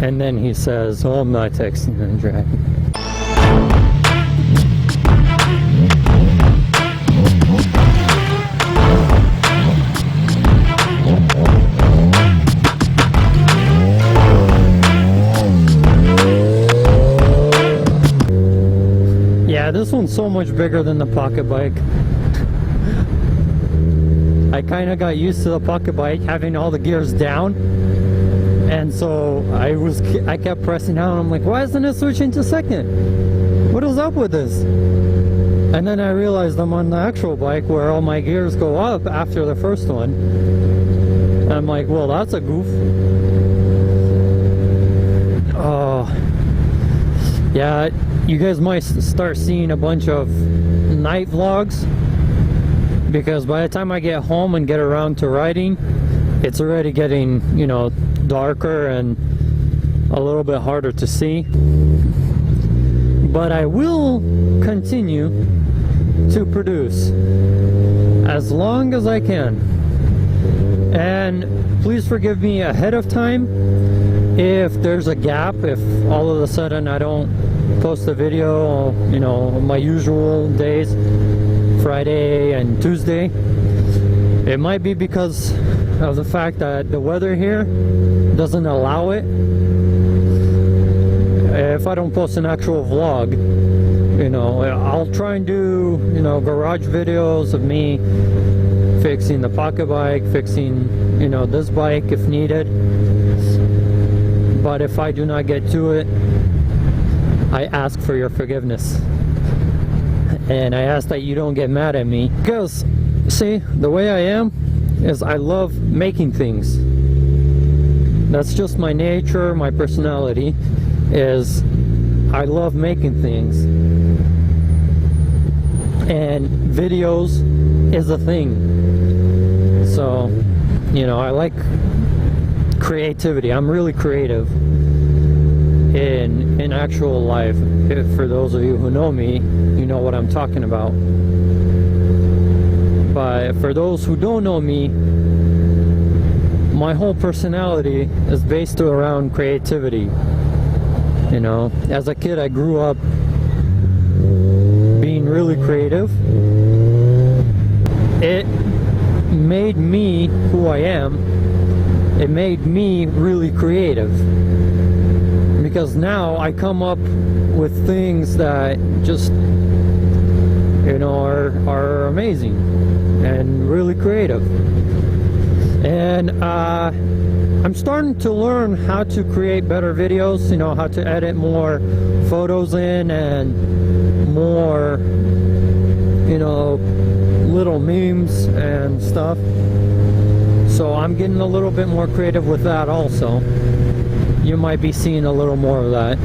And then he says, oh, I'm not texting and driving. Yeah, this one's so much bigger than the pocket bike. I kind of got used to the pocket bike having all the gears down, and so I kept pressing down. I'm like, why isn't it switching to second? What is up with this? And then I realized I'm on the actual bike where all my gears go up after the first one. And I'm like, well, that's a goof. Oh, yeah. You guys might start seeing a bunch of night vlogs, because by the time I get home and get around to riding, it's already getting, you know, darker and a little bit harder to see. But I will continue to produce as long as I can. And please forgive me ahead of time if there's a gap, if all of a sudden I don't post a video, you know, my usual days, Friday and Tuesday. It might be because of the fact that the weather here doesn't allow it. If I don't post an actual vlog, you know, I'll try and do, you know, garage videos of me fixing the pocket bike, fixing, you know, this bike if needed. But if I do not get to it, I ask for your forgiveness, and I ask that you don't get mad at me, because see, the way I am is I love making things. That's just my nature, my personality is I love making things, and videos is a thing. So, you know, I like creativity. I'm really creative in actual life. For those of you who know me, you know what I'm talking about. But for those who don't know me, my whole personality is based around creativity. You know, as a kid I grew up being really creative. It made me who I am. It made me really creative, because now I come up with things that just, you know, are amazing and really creative. And I'm starting to learn how to create better videos, you know, how to edit more photos in and more, you know, little memes and stuff. So I'm getting a little bit more creative with that also. You might be seeing a little more of that.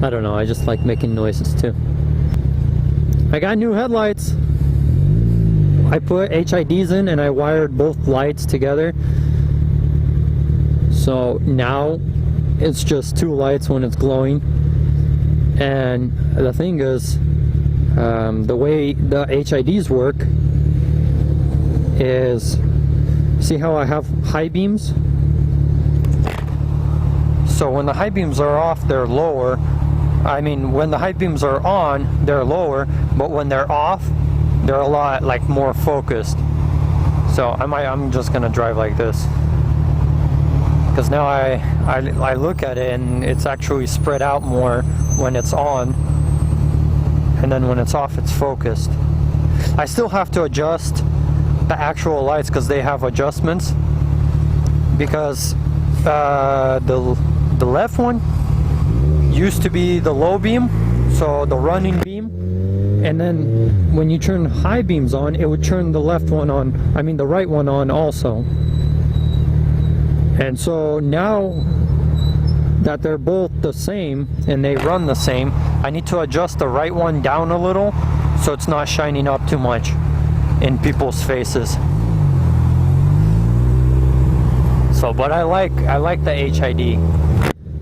I don't know, I just like making noises too. I got new headlights. I put HIDs in and I wired both lights together. So now it's just two lights when it's glowing. And the thing is, the way the HIDs work is, see how I have high beams? So when the high beams are off, they're lower. I mean, when the high beams are on, they're lower, but when they're off, they're a lot like more focused. So I'm just gonna drive like this, because now I look at it and it's actually spread out more when it's on, and then when it's off, it's focused. I still have to adjust the actual lights because they have adjustments, because the left one used to be the low beam, so the running beam, and then when you turn high beams on, it would turn the left one on, I mean the right one on also. And so now that they're both the same and they run the same, I need to adjust the right one down a little so it's not shining up too much in people's faces. So, but I like the HID.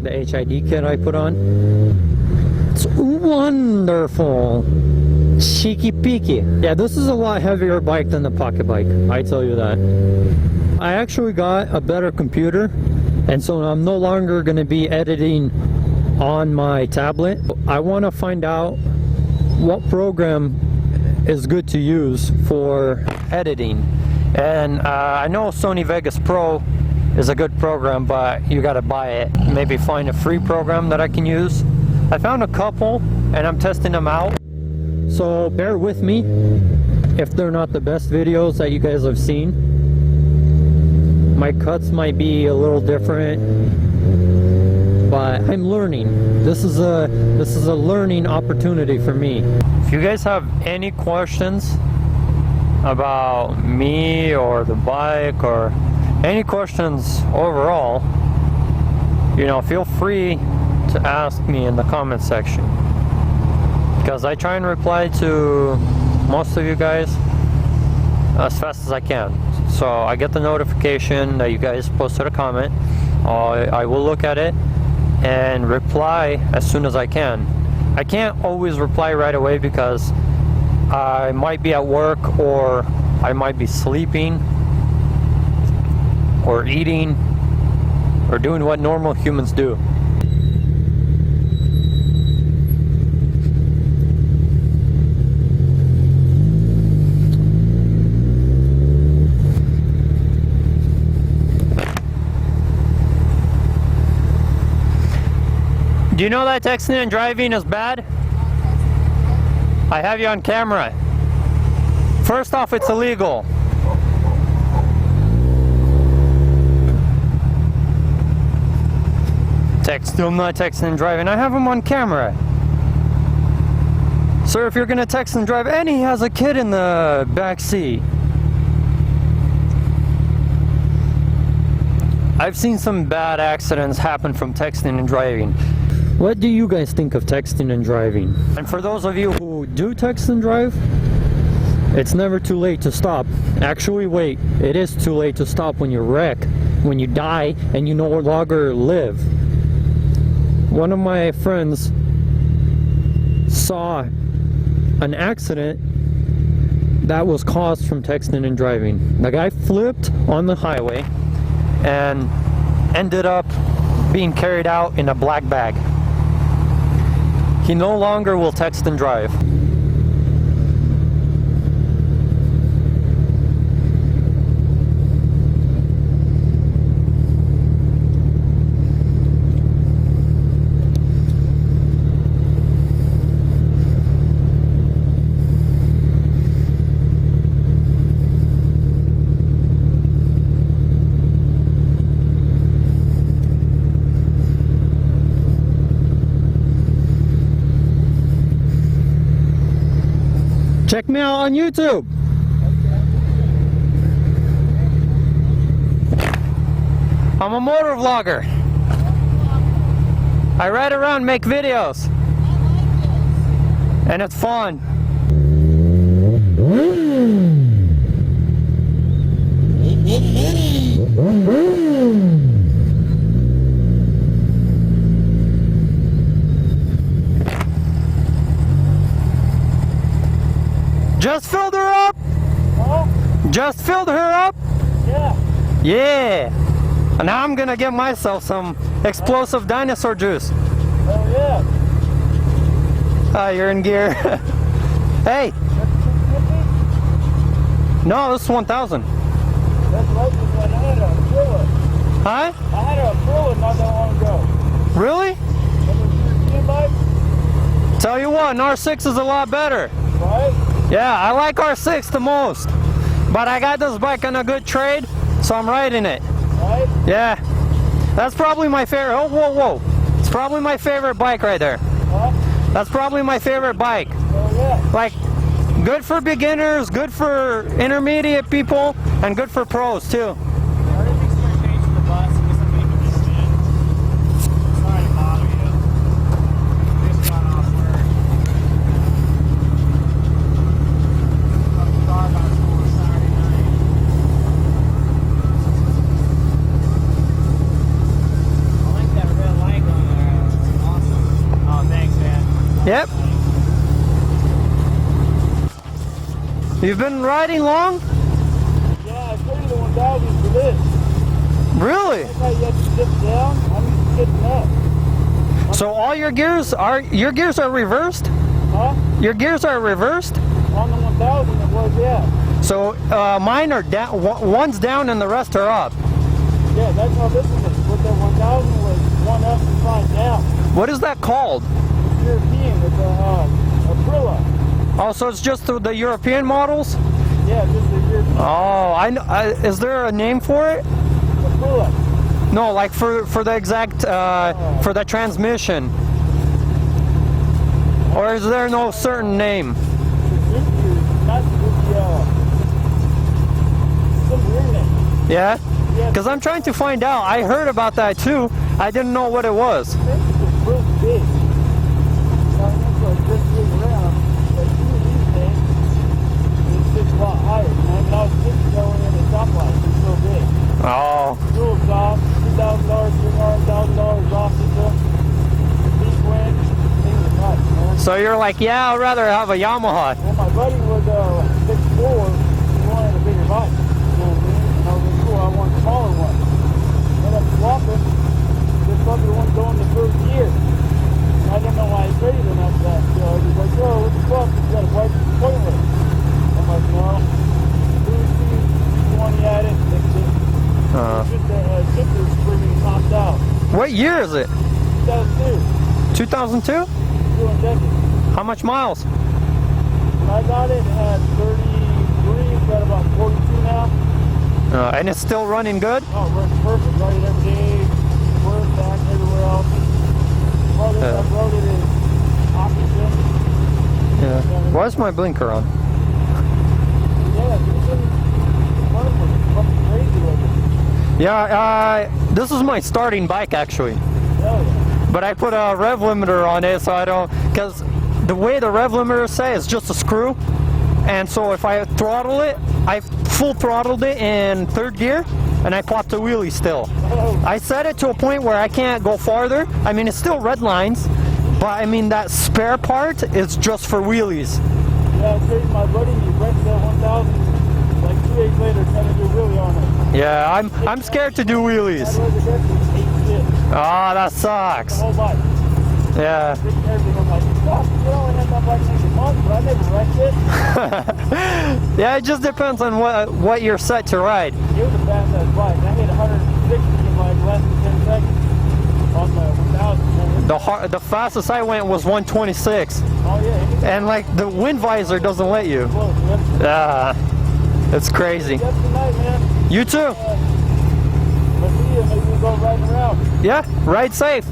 The HID kit I put on, it's wonderful. Chikipiki. Yeah, this is a lot heavier bike than the pocket bike, I tell you that. I actually got a better computer, and so I'm no longer going to be editing on my tablet. I want to find out what program is good to use for editing. And I know Sony Vegas Pro is a good program, but you got to buy it. Maybe find a free program that I can use. I found a couple and I'm testing them out. So bear with me if they're not the best videos that you guys have seen. My cuts might be a little different, but I'm learning. This is a learning opportunity for me. If you guys have any questions about me or the bike or any questions overall, you know, feel free to ask me in the comment section, because I try and reply to most of you guys as fast as I can. So I get the notification that you guys posted a comment. I will look at it and reply as soon as I can. I can't always reply right away because I might be at work, or I might be sleeping or eating or doing what normal humans do. Do you know that texting and driving is bad? I have you on camera. First off, it's illegal. I'm not texting and driving. I have him on camera. Sir, if you're gonna text and drive, and he has a kid in the back seat. I've seen some bad accidents happen from texting and driving. What do you guys think of texting and driving? And for those of you who do text and drive, it's never too late to stop. Actually, wait, it is too late to stop when you wreck, when you die, and you no longer live. One of my friends saw an accident that was caused from texting and driving. The guy flipped on the highway and ended up being carried out in a black bag. He no longer will text and drive. Check me out on YouTube. I'm a motor vlogger. I ride around, make videos. And it's fun. Just filled her up? Huh? Just filled her up? Yeah. Yeah. And now I'm gonna get myself some explosive dinosaur juice. Oh yeah. Ah, you're in gear. Hey. No, this is 1,000. That's right, I had a Thriller. Huh? I had a Thriller not that long ago. Really? Remember bike? Tell you what, an R6 is a lot better. Right? Yeah, I like R6 the most. But I got this bike on a good trade, so I'm riding it. Right? Yeah. That's probably my favorite. Oh, whoa, whoa. It's probably my favorite bike right there. Huh? That's probably my favorite bike. Oh yeah. Like, good for beginners, good for intermediate people, and good for pros too. Yep. You've been riding long? Yeah, I traded the 1000 for this. Really? That's how you have to sit down. I'm used to sitting up. So all your gears are reversed? Huh? Your gears are reversed? On the 1000 it was, yeah. So mine are down. One's down and the rest are up. Yeah, that's how this one is. With the 1000 was one up and five down. What is that called? It's European. It's a Prilla. Oh, so it's just the European models? Yeah, just a European. Oh, I know. Is there a name for it? A Prilla. No, like for the exact for the transmission. Or is there no certain name? Not some weird name. Yeah? Because I'm trying to find out. I heard about that too. I didn't know what it was. I think it's real big. I remember like this big around, but two of these things, it's just a lot higher. And when I was just going in the top line, it's so big. Oh. Fuel exhaust, $2,000, $1,000 off system, deep wind, things are nuts, man. So you're like, yeah, I'd rather have a Yamaha. Well, my buddy was 6'4", he wanted a bigger bike. You know what I mean? And I was like, cool, I want a smaller one. Ended up swapping. This fucker the one going the first year. And I didn't know why he traded him after that. So he was like, oh, what the fuck? You got a bike that's pointless. I'm like, no. You had it, fixed it. It's just a zipper spring popped out. What year is it? 2002. 2002? Fuel injected. How much miles? When I got it, it had 33. It's got about 42 now. And it's still running good? Oh, it runs perfect. Ride it every day. Work, back, everywhere else. Well, this I rode it in oxygen. Yeah. Why is my blinker on? Yeah, this thing running was fucking crazy with it. Yeah, this is my starting bike actually. Hell yeah. But I put a rev limiter on it so I don't, because the way the rev limiter say is just a screw. And so if I throttle it, I full throttled it in third gear and I popped a wheelie still. I set it to a point where I can't go farther. I mean, it's still red lines, but I mean that spare part is just for wheelies. Yeah, I traded my buddy, he rented that 1000 like 2 days later trying to do a wheelie on it. Yeah, I'm scared to do wheelies. I rode the rest of it, 8 shit. Ah, that sucks. The whole bike. Yeah. Freaking everything. I'm like, fuck, you only had that bike next month, but I never wrecked it. Yeah, it just depends on what you're set to ride. It was a fast ass bike. I hit 160 in like less than 10 seconds on the 1000. The fastest I went was 126. Oh yeah. And like the wind visor doesn't let you. Close, man. Ah, it's crazy. That's the night, man. You too. Let's see you. Maybe we'll go riding around. Yeah, ride safe.